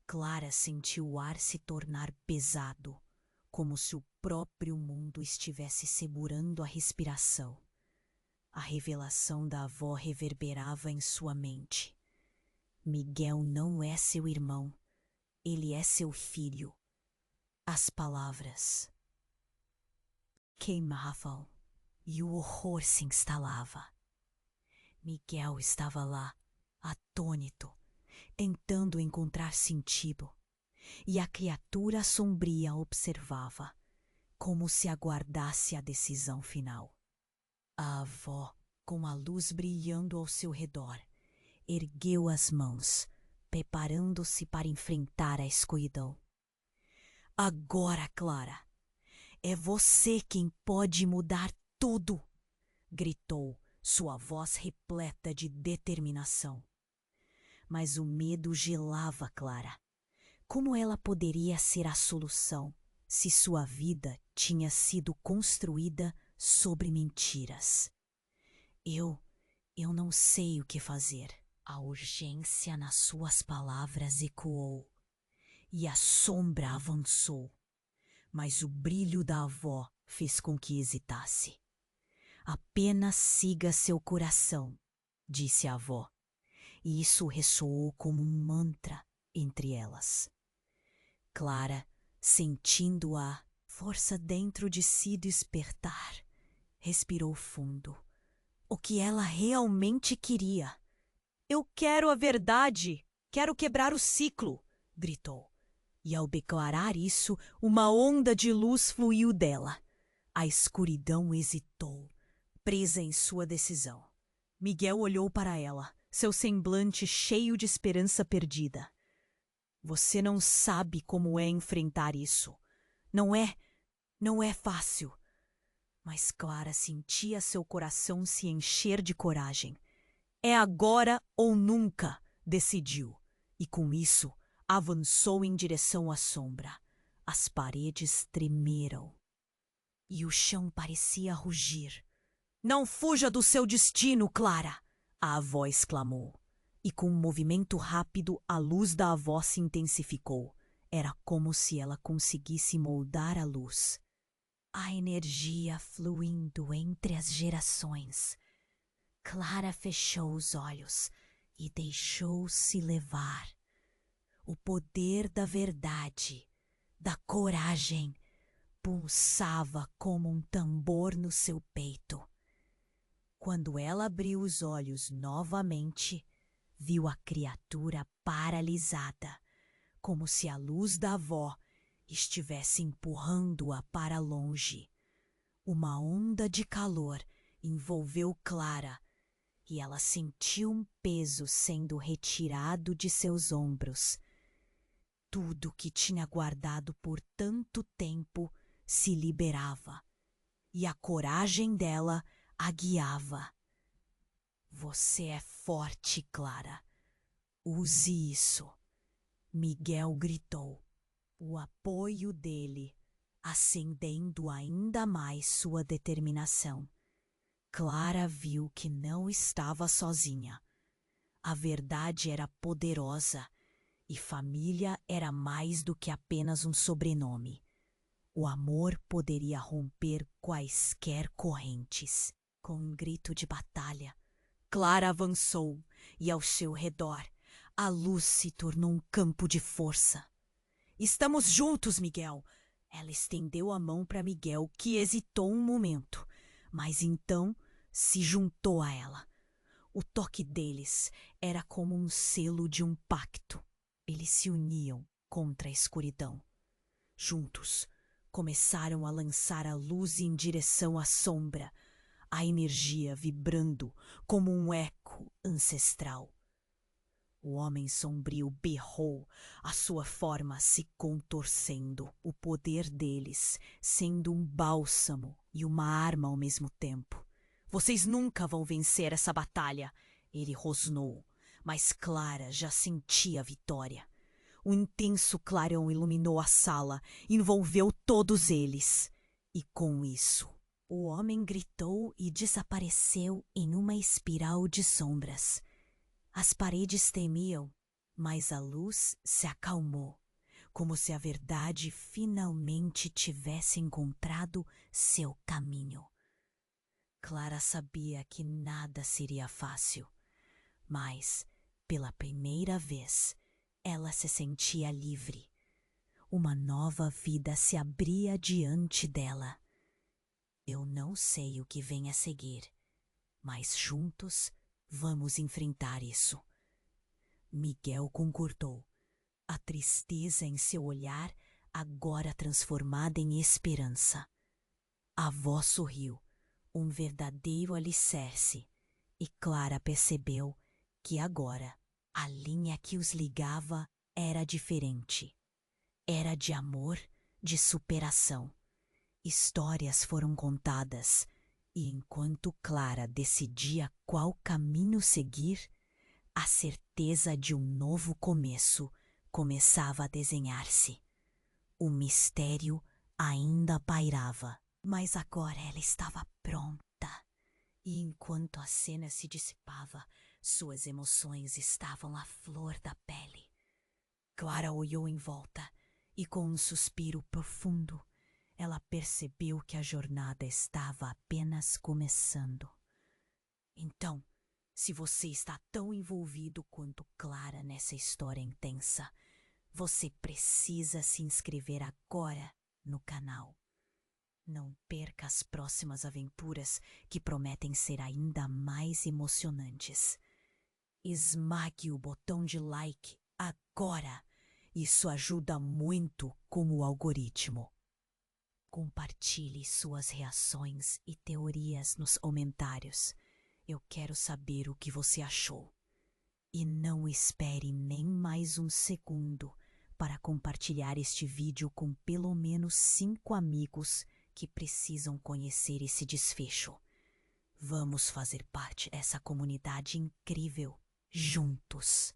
Clara sentiu o ar se tornar pesado, como se o próprio mundo estivesse segurando a respiração. A revelação da avó reverberava em sua mente. Miguel não é seu irmão, ele é seu filho. As palavras queimavam e o horror se instalava. Miguel estava lá, atônito, tentando encontrar sentido, e a criatura sombria observava, como se aguardasse a decisão final. A avó, com a luz brilhando ao seu redor, ergueu as mãos, preparando-se para enfrentar a escuridão. Agora, Clara, é você quem pode mudar tudo, gritou, sua voz repleta de determinação. Mas o medo gelava Clara. Como ela poderia ser a solução se sua vida tinha sido construída sobre mentiras? Eu não sei o que fazer. A urgência nas suas palavras ecoou, e a sombra avançou, mas o brilho da avó fez com que hesitasse. Apenas siga seu coração, disse a avó, e isso ressoou como um mantra entre elas. Clara, sentindo a força dentro de si despertar, respirou fundo. O que ela realmente queria. Eu quero a verdade, quero quebrar o ciclo, gritou. E ao declarar isso, uma onda de luz fluiu dela. A escuridão hesitou, presa em sua decisão. Miguel olhou para ela, seu semblante cheio de esperança perdida. Você não sabe como é enfrentar isso. Não é fácil. Mas Clara sentia seu coração se encher de coragem. É agora ou nunca, decidiu. E com isso, avançou em direção à sombra. As paredes tremeram. E o chão parecia rugir. Não fuja do seu destino, Clara! A avó exclamou. E com um movimento rápido, a luz da avó se intensificou. Era como se ela conseguisse moldar a luz. A energia fluindo entre as gerações. Clara fechou os olhos e deixou-se levar. O poder da verdade, da coragem, pulsava como um tambor no seu peito. Quando ela abriu os olhos novamente, viu a criatura paralisada, como se a luz da avó estivesse empurrando-a para longe. Uma onda de calor envolveu Clara e ela sentiu um peso sendo retirado de seus ombros. Tudo que tinha guardado por tanto tempo se liberava, e a coragem dela a guiava. Você é forte, Clara. Use isso. Miguel gritou, o apoio dele acendendo ainda mais sua determinação. Clara viu que não estava sozinha. A verdade era poderosa e família era mais do que apenas um sobrenome. O amor poderia romper quaisquer correntes. Com um grito de batalha, Clara avançou e ao seu redor a luz se tornou um campo de força. Estamos juntos, Miguel! Ela estendeu a mão para Miguel, que hesitou um momento, mas então se juntou a ela. O toque deles era como um selo de um pacto. Eles se uniam contra a escuridão. Juntos, começaram a lançar a luz em direção à sombra, a energia vibrando como um eco ancestral. O homem sombrio berrou, a sua forma se contorcendo, o poder deles sendo um bálsamo e uma arma ao mesmo tempo. Vocês nunca vão vencer essa batalha, ele rosnou, mas Clara já sentia a vitória. Um intenso clarão iluminou a sala, envolveu todos eles. E com isso, o homem gritou e desapareceu em uma espiral de sombras. As paredes tremiam, mas a luz se acalmou, como se a verdade finalmente tivesse encontrado seu caminho. Clara sabia que nada seria fácil, mas, pela primeira vez, ela se sentia livre. Uma nova vida se abria diante dela. Eu não sei o que vem a seguir, mas juntos vamos enfrentar isso. Miguel concordou, a tristeza em seu olhar agora transformada em esperança. A avó sorriu, um verdadeiro alicerce, e Clara percebeu que agora a linha que os ligava era diferente. Era de amor, de superação. Histórias foram contadas, e enquanto Clara decidia qual caminho seguir, a certeza de um novo começo começava a desenhar-se. O mistério ainda pairava, mas agora ela estava pronta. E enquanto a cena se dissipava, suas emoções estavam à flor da pele. Clara olhou em volta e, com um suspiro profundo, ela percebeu que a jornada estava apenas começando. Então, se você está tão envolvido quanto Clara nessa história intensa, você precisa se inscrever agora no canal. Não perca as próximas aventuras que prometem ser ainda mais emocionantes. Esmague o botão de like agora. Isso ajuda muito com o algoritmo. Compartilhe suas reações e teorias nos comentários. Eu quero saber o que você achou. E não espere nem mais um segundo para compartilhar este vídeo com pelo menos 5 amigos que precisam conhecer esse desfecho. Vamos fazer parte dessa comunidade incrível, juntos.